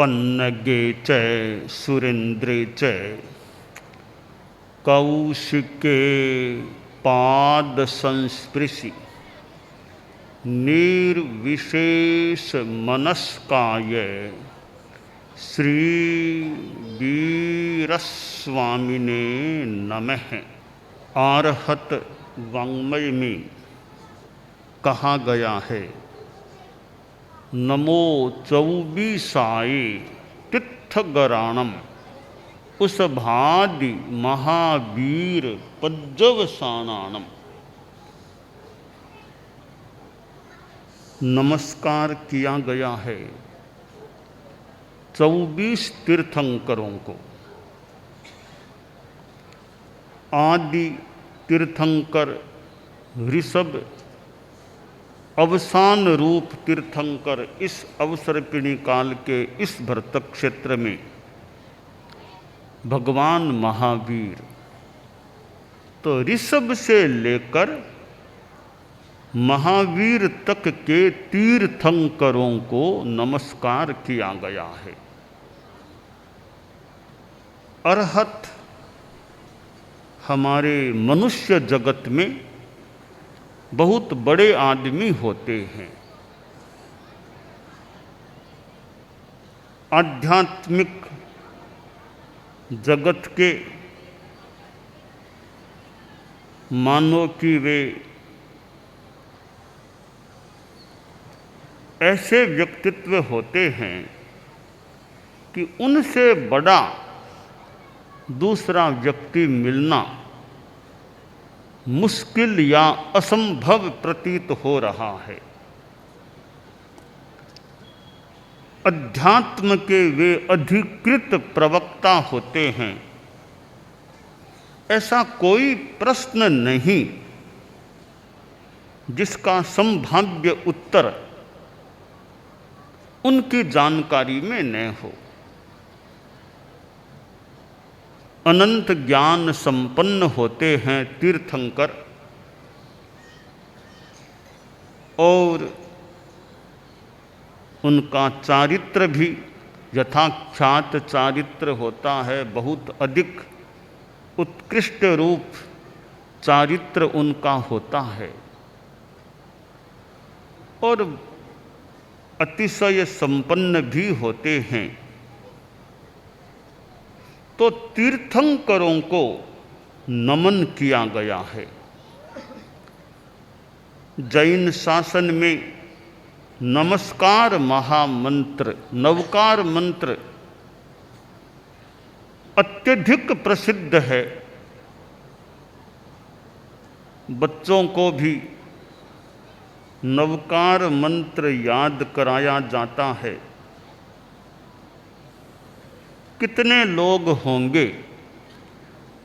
पन्नगे च सुरेन्द्रे च कौशिके पाद संस्पृशि निर्विशेष मनस्काय श्री वीरस्वामिने नमः। आरहत वाङ्मय में कहा गया है, नमो चौबीसाय तित्थगराणम उस भादि महावीर पज्जवसानाणम। नमस्कार किया गया है 24 तीर्थंकरों को। आदि तीर्थंकर ऋषभ, अवसान रूप तीर्थंकर इस अवसर्पिणी काल के इस भरतक क्षेत्र में भगवान महावीर। तो ऋषभ से लेकर महावीर तक के तीर्थंकरों को नमस्कार किया गया है। अरहत हमारे मनुष्य जगत में बहुत बड़े आदमी होते हैं। आध्यात्मिक जगत के मानो कि वे ऐसे व्यक्तित्व होते हैं कि उनसे बड़ा दूसरा व्यक्ति मिलना मुश्किल या असंभव प्रतीत हो रहा है। अध्यात्म के वे अधिकृत प्रवक्ता होते हैं। ऐसा कोई प्रश्न नहीं जिसका संभाव्य उत्तर उनकी जानकारी में न हो। अनंत ज्ञान संपन्न होते हैं तीर्थंकर, और उनका चारित्र भी यथाख्यात चारित्र होता है। बहुत अधिक उत्कृष्ट रूप चारित्र उनका होता है और अतिशय संपन्न भी होते हैं। तो तीर्थंकरों को नमन किया गया है। जैन शासन में नमस्कार महामंत्र, नवकार मंत्र अत्यधिक प्रसिद्ध है। बच्चों को भी नवकार मंत्र याद कराया जाता है। कितने लोग होंगे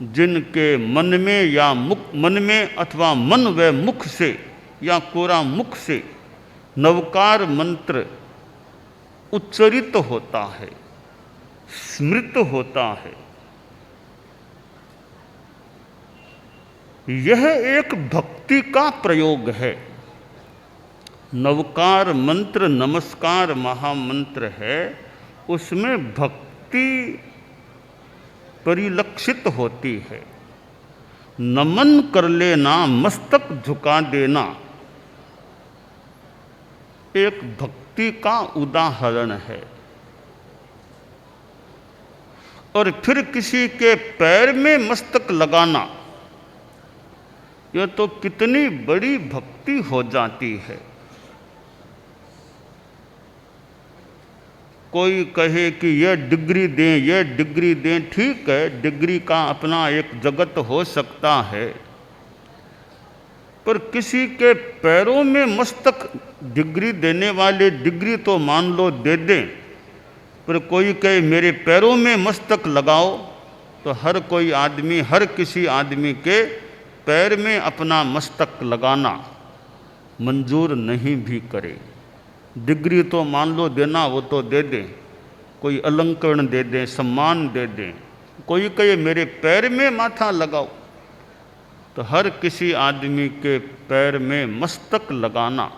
जिनके मन में या मन में अथवा मन व मुख से या कोरा मुख से नवकार मंत्र उच्चरित होता है, स्मृत होता है। यह एक भक्ति का प्रयोग है। नवकार मंत्र नमस्कार महामंत्र है, उसमें भक्ति परिलक्षित होती है। नमन कर लेना, मस्तक झुका देना एक भक्ति का उदाहरण है। और फिर किसी के पैर में मस्तक लगाना, यह तो कितनी बड़ी भक्ति हो जाती है। कोई कहे कि यह डिग्री दें, यह डिग्री दें, ठीक है, डिग्री का अपना एक जगत हो सकता है, पर किसी के पैरों में मस्तक डिग्री देने वाले डिग्री तो मान लो दे दें, पर कोई कहे मेरे पैरों में मस्तक लगाओ, तो हर कोई आदमी, हर किसी आदमी के पैर में अपना मस्तक लगाना मंजूर नहीं भी करे। डिग्री तो मान लो देना, वो तो दे दें, कोई अलंकरण दे दें, सम्मान दे दें। कोई कहे मेरे पैर में माथा लगाओ, तो हर किसी आदमी के पैर में मस्तक लगाना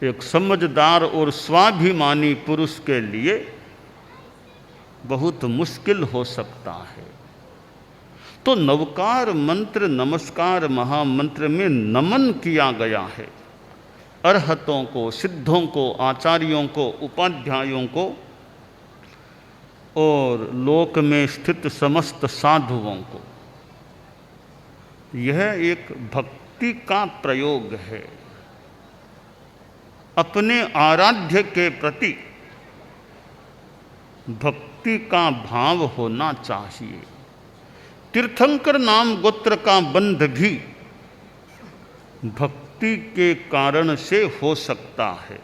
एक समझदार और स्वाभिमानी पुरुष के लिए बहुत मुश्किल हो सकता है। तो नवकार मंत्र नमस्कार महामंत्र में नमन किया गया है अरहतों को, सिद्धों को, आचार्यों को, उपाध्यायों को और लोक में स्थित समस्त साधुओं को। यह एक भक्ति का प्रयोग है। अपने आराध्य के प्रति भक्ति का भाव होना चाहिए। तीर्थंकर नाम गोत्र का बंध भी भक्ति के कारण से हो सकता है।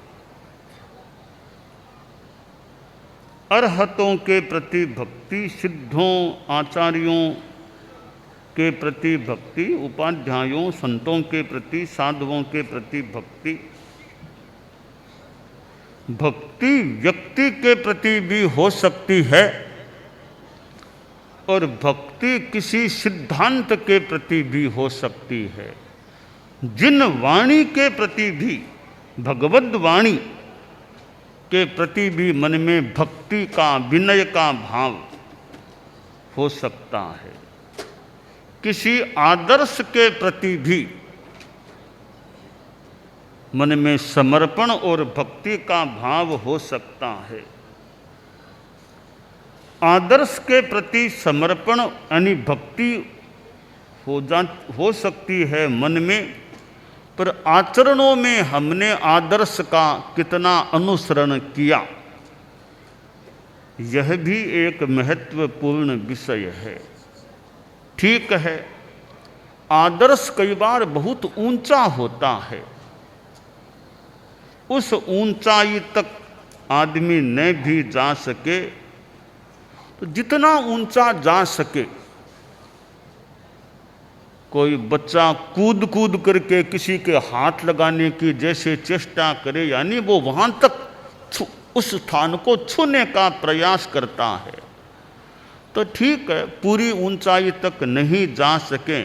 अरहतों के प्रति भक्ति, सिद्धों आचार्यों के प्रति भक्ति, उपाध्यायों संतों के प्रति, साधुओं के प्रति भक्ति, भक्ति व्यक्ति के प्रति भी हो सकती है और भक्ति किसी सिद्धांत के प्रति भी हो सकती है। जिन वाणी के प्रति भी, भगवद वाणी के प्रति भी मन में भक्ति का, विनय का भाव हो सकता है। किसी आदर्श के प्रति भी मन में समर्पण और भक्ति का भाव हो सकता है। आदर्श के प्रति समर्पण यानी भक्ति हो सकती है मन में, पर आचरणों में हमने आदर्श का कितना अनुसरण किया, यह भी एक महत्वपूर्ण विषय है। ठीक है, आदर्श कई बार बहुत ऊंचा होता है, उस ऊंचाई तक आदमी न भी जा सके तो जितना ऊंचा जा सके, कोई बच्चा कूद कूद करके किसी के हाथ लगाने की जैसे चेष्टा करे, यानी वो वहां तक उस स्थान को छूने का प्रयास करता है, तो ठीक है, पूरी ऊंचाई तक नहीं जा सके,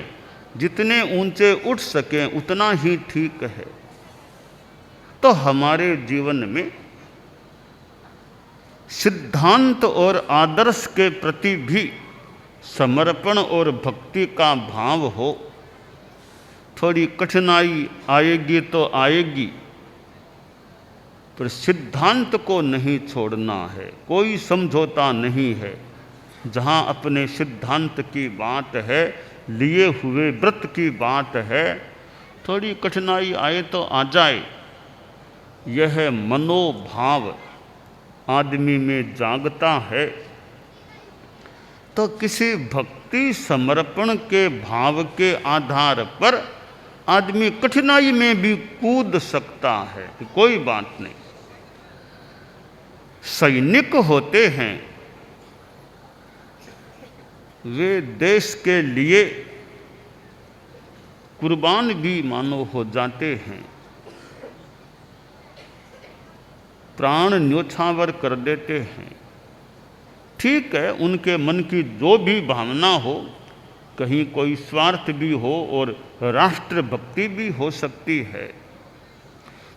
जितने ऊंचे उठ सके उतना ही ठीक है। तो हमारे जीवन में सिद्धांत और आदर्श के प्रति भी समर्पण और भक्ति का भाव हो। थोड़ी कठिनाई आएगी तो आएगी, पर सिद्धांत को नहीं छोड़ना है, कोई समझौता नहीं है। जहाँ अपने सिद्धांत की बात है, लिए हुए व्रत की बात है, थोड़ी कठिनाई आए तो आ जाए, यह मनोभाव आदमी में जागता है तो किसी भक्ति समर्पण के भाव के आधार पर आदमी कठिनाई में भी कूद सकता है, कोई बात नहीं। सैनिक होते हैं, वे देश के लिए कुर्बान भी मानो हो जाते हैं, प्राण न्योछावर कर देते हैं। ठीक है, उनके मन की जो भी भावना हो, कहीं कोई स्वार्थ भी हो और राष्ट्र भक्ति भी हो सकती है,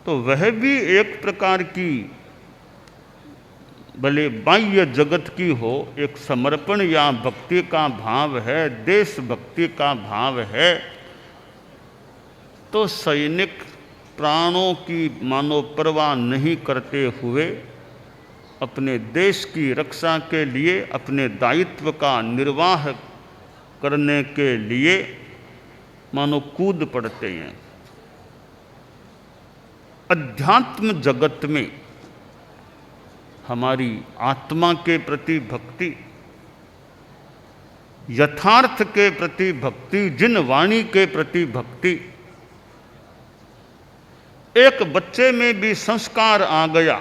तो वह भी एक प्रकार की, भले बाह्य जगत की हो, एक समर्पण या भक्ति का भाव है, देशभक्ति का भाव है। तो सैनिक प्राणों की मानो परवाह नहीं करते हुए अपने देश की रक्षा के लिए, अपने दायित्व का निर्वाह करने के लिए मानो कूद पड़ते हैं। अध्यात्म जगत में हमारी आत्मा के प्रति भक्ति, यथार्थ के प्रति भक्ति, जिन वाणी के प्रति भक्ति, एक बच्चे में भी संस्कार आ गया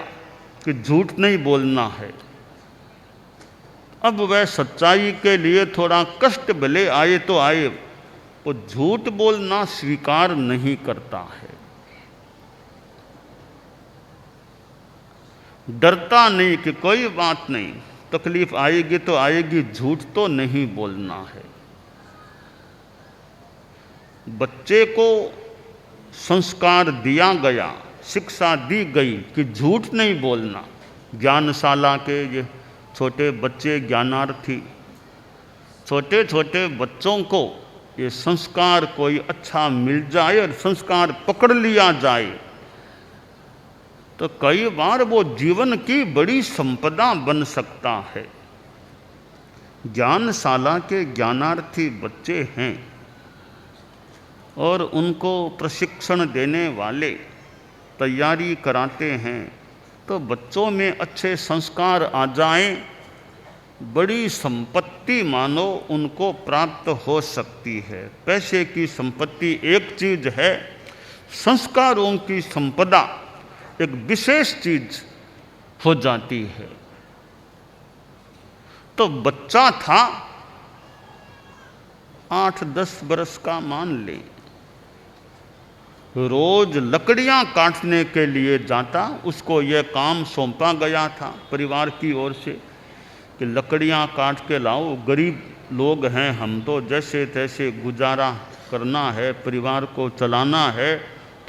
कि झूठ नहीं बोलना है, अब वह सच्चाई के लिए थोड़ा कष्ट भले आए तो आए, वो झूठ बोलना स्वीकार नहीं करता है, डरता नहीं कि कोई बात नहीं, तकलीफ आएगी तो आएगी, झूठ तो नहीं बोलना है। बच्चे को संस्कार दिया गया शिक्षा दी गई कि झूठ नहीं बोलना। ज्ञानशाला के ये छोटे बच्चे ज्ञानार्थी, छोटे छोटे बच्चों को ये संस्कार कोई अच्छा मिल जाए और संस्कार पकड़ लिया जाए तो कई बार वो जीवन की बड़ी संपदा बन सकता है। ज्ञानशाला के ज्ञानार्थी बच्चे हैं और उनको प्रशिक्षण देने वाले तैयारी कराते हैं तो बच्चों में अच्छे संस्कार आ जाएं, बड़ी संपत्ति मानो उनको प्राप्त हो सकती है। पैसे की संपत्ति एक चीज है, संस्कारों की संपदा एक विशेष चीज हो जाती है। तो बच्चा था 8-10 बरस का मान ले, रोज लकड़ियां काटने के लिए जाता। उसको यह काम सौंपा गया था परिवार की ओर से कि लकड़ियां काट के लाओ, गरीब लोग हैं हम, तो जैसे तैसे गुजारा करना है, परिवार को चलाना है।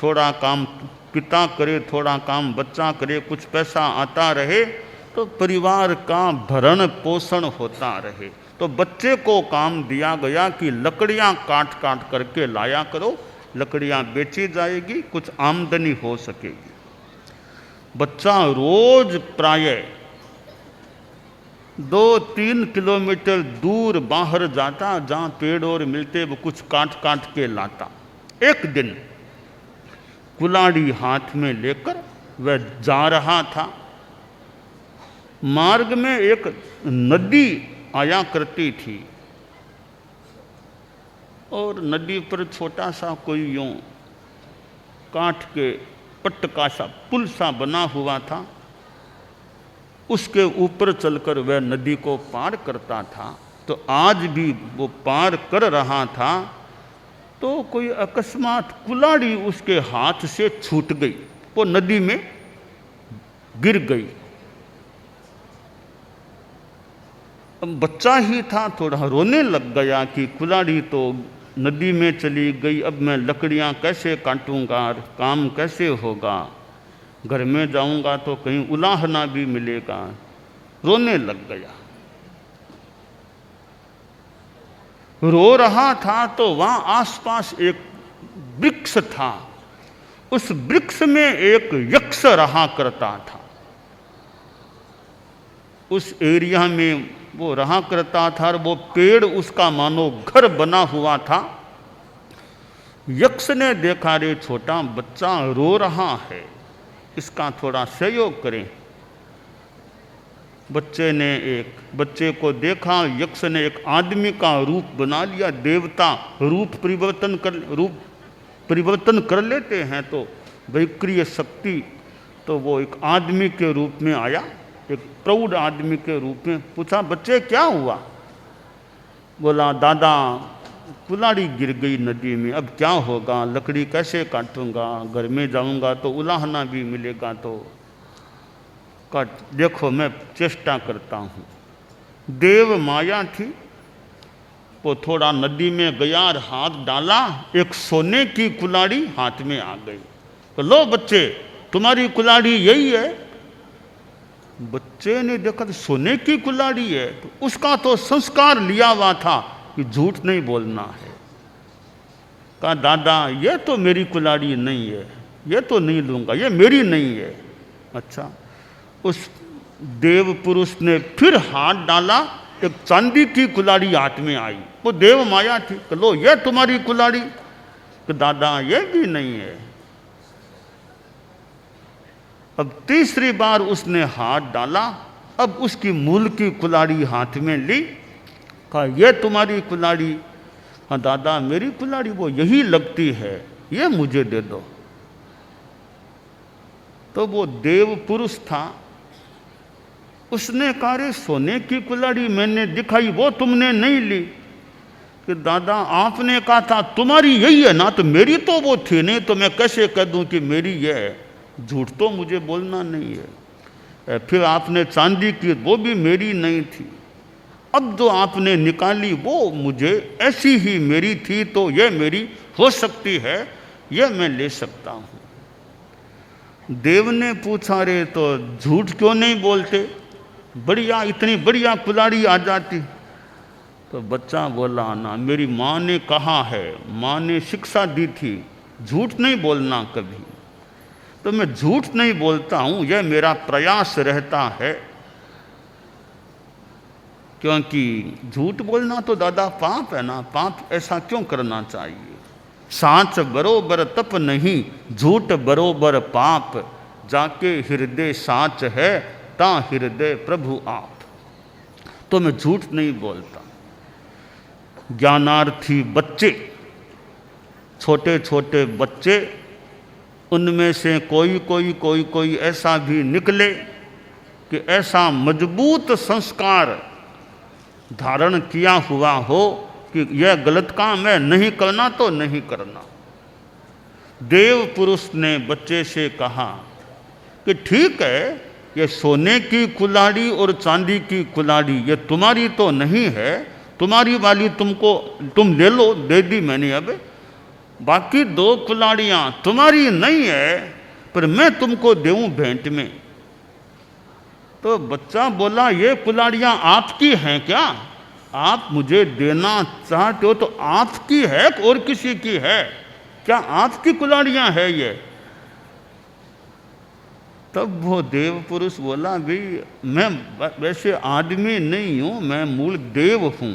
थोड़ा काम पिता करे, थोड़ा काम बच्चा करे, कुछ पैसा आता रहे तो परिवार का भरण पोषण होता रहे। तो बच्चे को काम दिया गया कि लकड़ियां काट काट करके लाया करो, लकड़ियां बेची जाएगी, कुछ आमदनी हो सकेगी। बच्चा रोज प्रायः 2-3 किलोमीटर दूर बाहर जाता, जहाँ पेड़ और मिलते वो कुछ काट काट के लाता। एक दिन कुल्हाड़ी हाथ में लेकर वह जा रहा था। मार्ग में एक नदी आया करती थी और नदी पर छोटा सा कोई यूं काठ के पट्टका सा पुल सा बना हुआ था। उसके ऊपर चलकर वह नदी को पार करता था। तो आज भी वो पार कर रहा था तो कोई अकस्मात कुल्हाड़ी उसके हाथ से छूट गई, वो नदी में गिर गई। अब बच्चा ही था, थोड़ा रोने लग गया कि कुल्हाड़ी तो नदी में चली गई, अब मैं लकड़ियां कैसे काटूंगा, काम कैसे होगा, घर में जाऊंगा तो कहीं उलाहना भी मिलेगा। रोने लग गया। रो रहा था तो वहां आसपास एक वृक्ष था। उस वृक्ष में एक यक्ष रहा करता था। उस एरिया में वो रहा करता था और वो पेड़ उसका मानो घर बना हुआ था। यक्ष ने देखा, रे छोटा बच्चा रो रहा है, इसका थोड़ा सहयोग करें। बच्चे को देखा, यक्ष ने एक आदमी का रूप बना लिया। देवता रूप परिवर्तन कर लेते हैं तो वैक्रिय शक्ति, तो वो एक आदमी के रूप में आया, एक प्रौढ़ आदमी के रूप में। पूछा, बच्चे क्या हुआ? बोला, दादा कुल्हाड़ी गिर गई नदी में, अब क्या होगा, लकड़ी कैसे काटूंगा, घर में जाऊंगा तो उलाहना भी मिलेगा, तो काट देखो मैं चेष्टा करता हूँ। देव माया थी, वो थोड़ा नदी में गया और हाथ डाला, एक सोने की कुल्हाड़ी हाथ में आ गई। तो लो बच्चे, तुम्हारी कुल्हाड़ी यही है। बच्चे ने देखा तो सोने की कुल्हाड़ी है, तो उसका तो संस्कार लिया हुआ था कि झूठ नहीं बोलना है। कहा, दादा ये तो मेरी कुल्हाड़ी नहीं है, ये तो नहीं लूंगा, ये मेरी नहीं है। अच्छा, उस देव पुरुष ने फिर हाथ डाला, एक चांदी की कुल्हाड़ी हाथ में आई। वो देव माया थी। तो लो ये तुम्हारी कुल्हाड़ी। तो दादा ये भी नहीं है। अब तीसरी बार उसने हाथ डाला, अब उसकी मूल की कुल्हाड़ी हाथ में ली। कहा, ये तुम्हारी कुल्हाड़ी? हाँ दादा मेरी कुल्हाड़ी वो यही लगती है, ये मुझे दे दो। तो वो देव पुरुष था, उसने कहा, रे सोने की कुल्हाड़ी मैंने दिखाई, वो तुमने नहीं ली। कि दादा आपने कहा था तुम्हारी यही है ना, तो मेरी तो वो थी नहीं, तो मैं कैसे कह दूं कि मेरी ये है? झूठ तो मुझे बोलना नहीं है। फिर आपने चांदी की, वो भी मेरी नहीं थी। अब जो आपने निकाली वो मुझे ऐसी ही मेरी थी, तो ये मेरी हो सकती है, ये मैं ले सकता हूँ। देव ने पूछा, रे तो झूठ क्यों नहीं बोलते, बढ़िया इतनी बढ़िया कुल्हाड़ी आ जाती। तो बच्चा बोला, ना मेरी माँ ने कहा है, माँ ने शिक्षा दी थी झूठ नहीं बोलना कभी, तो मैं झूठ नहीं बोलता हूँ, यह मेरा प्रयास रहता है। क्योंकि झूठ बोलना तो दादा पाप है ना, पाप ऐसा क्यों करना चाहिए। सांच बरोबर तप नहीं, झूठ बरोबर पाप, जाके हृदय साच है, ता हृदय प्रभु आप। तो मैं झूठ नहीं बोलता। ज्ञानार्थी बच्चे, छोटे छोटे बच्चे, उनमें से कोई ऐसा भी निकले कि ऐसा मजबूत संस्कार धारण किया हुआ हो कि यह गलत काम है, नहीं करना तो नहीं करना। देव पुरुष ने बच्चे से कहा कि ठीक है, ये सोने की कुल्हाड़ी और चांदी की कुल्हाड़ी ये तुम्हारी तो नहीं है, तुम्हारी वाली तुम ले लो, दे दी मैंने, अब बाकी 2 कुल्हाड़ियाँ तुम्हारी नहीं है, पर मैं तुमको दूँ भेंट में। तो बच्चा बोला, ये कुल्हाड़ियाँ आपकी हैं क्या? आप मुझे देना चाहते हो तो आपकी है और किसी की है? क्या आपकी कुल्हाड़ियाँ है ये? तब वो देव पुरुष बोला, भाई मैं वैसे आदमी नहीं हूँ, मैं मूल देव हूँ।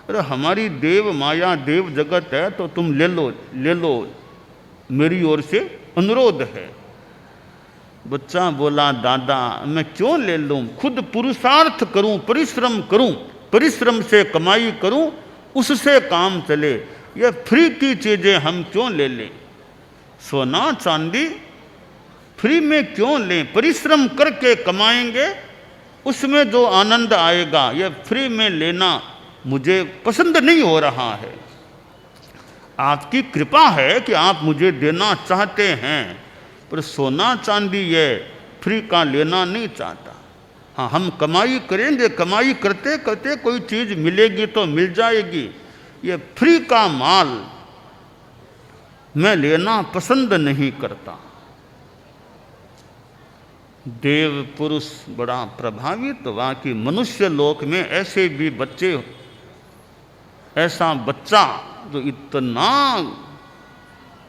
अरे हमारी देव माया देव जगत है, तो तुम ले लो, मेरी ओर से अनुरोध है। बच्चा बोला, दादा मैं क्यों ले लूँ, खुद पुरुषार्थ करूँ, परिश्रम करूँ, परिश्रम से कमाई करूँ, उससे काम चले, ये फ्री की चीज़ें हम क्यों ले लें। सोना चांदी फ्री में क्यों लें, परिश्रम करके कमाएंगे, उसमें जो आनंद आएगा, ये फ्री में लेना मुझे पसंद नहीं हो रहा है। आपकी कृपा है कि आप मुझे देना चाहते हैं, पर सोना चांदी ये फ्री का लेना नहीं चाहता। हाँ, हम कमाई करेंगे, कमाई करते करते कोई चीज़ मिलेगी तो मिल जाएगी, ये फ्री का माल मैं लेना पसंद नहीं करता। देव पुरुष बड़ा प्रभावित हुआ कि मनुष्य लोक में ऐसे भी बच्चे, ऐसा बच्चा जो इतना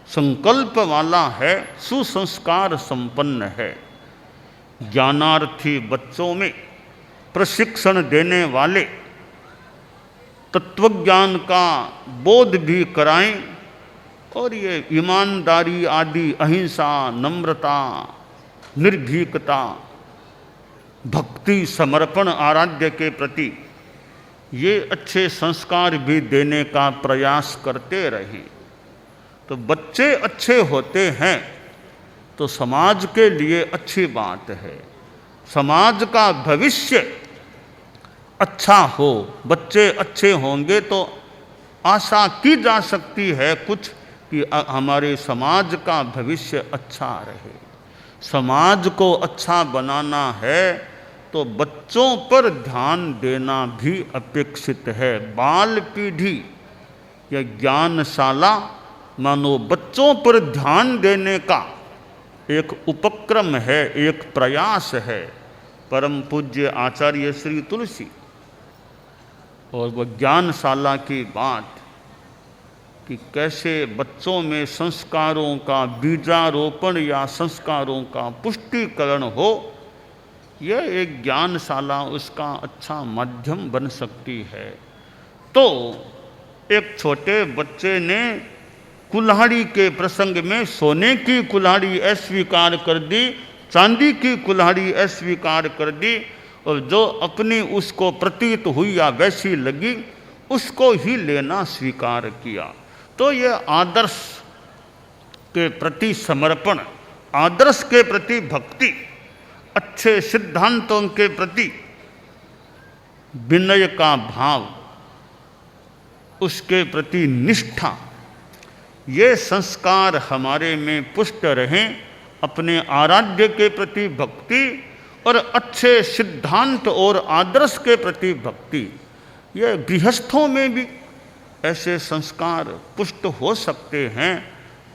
संकल्प वाला है, सुसंस्कार संपन्न है। ज्ञानार्थी बच्चों में प्रशिक्षण देने वाले, तत्वज्ञान का बोध भी कराएं, और ये ईमानदारी आदि, अहिंसा, नम्रता, निर्भीकता, भक्ति, समर्पण आराध्य के प्रति ये अच्छे संस्कार भी देने का प्रयास करते रहें। तो बच्चे अच्छे होते हैं तो समाज के लिए अच्छी बात है, समाज का भविष्य अच्छा हो, बच्चे अच्छे होंगे तो आशा की जा सकती है कुछ कि हमारे समाज का भविष्य अच्छा रहे। समाज को अच्छा बनाना है तो बच्चों पर ध्यान देना भी अपेक्षित है। बाल पीढ़ी या ज्ञानशाला मानो बच्चों पर ध्यान देने का एक उपक्रम है, एक प्रयास है। परम पूज्य आचार्य श्री तुलसी और वह ज्ञानशाला की बात कि कैसे बच्चों में संस्कारों का बीजारोपण या संस्कारों का पुष्टिकरण हो, यह एक ज्ञानशाला उसका अच्छा माध्यम बन सकती है। तो एक छोटे बच्चे ने कुल्हाड़ी के प्रसंग में सोने की कुल्हाड़ी अस्वीकार कर दी, चांदी की कुल्हाड़ी अस्वीकार कर दी, और जो अपनी उसको प्रतीत हुई या वैसी लगी उसको ही लेना स्वीकार किया। तो यह आदर्श के प्रति समर्पण, आदर्श के प्रति भक्ति, अच्छे सिद्धांतों के प्रति विनय का भाव, उसके प्रति निष्ठा, ये संस्कार हमारे में पुष्ट रहें। अपने आराध्य के प्रति भक्ति और अच्छे सिद्धांत और आदर्श के प्रति भक्ति, ये गृहस्थों में भी ऐसे संस्कार पुष्ट हो सकते हैं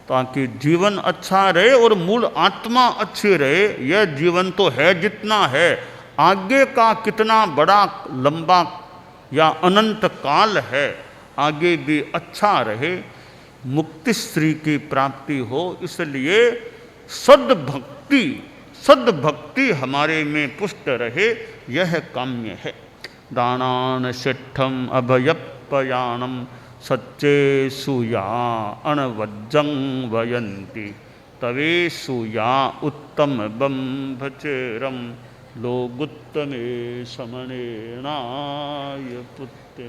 ताकि जीवन अच्छा रहे और मूल आत्मा अच्छी रहे। यह जीवन तो है जितना है, आगे का कितना बड़ा लंबा या अनंत काल है, आगे भी अच्छा रहे, मुक्ति श्री की प्राप्ति हो। इसलिए सद्भक्ति सद्भक्ति हमारे में पुष्ट रहे, यह काम्य है। दानान शिष्ठम अभयपयाणम सच्चे सुया अणवज्जं वयंती तवे सुया उत्तम बंभचेरम लोगुत्तमे समनेनाय पुत्य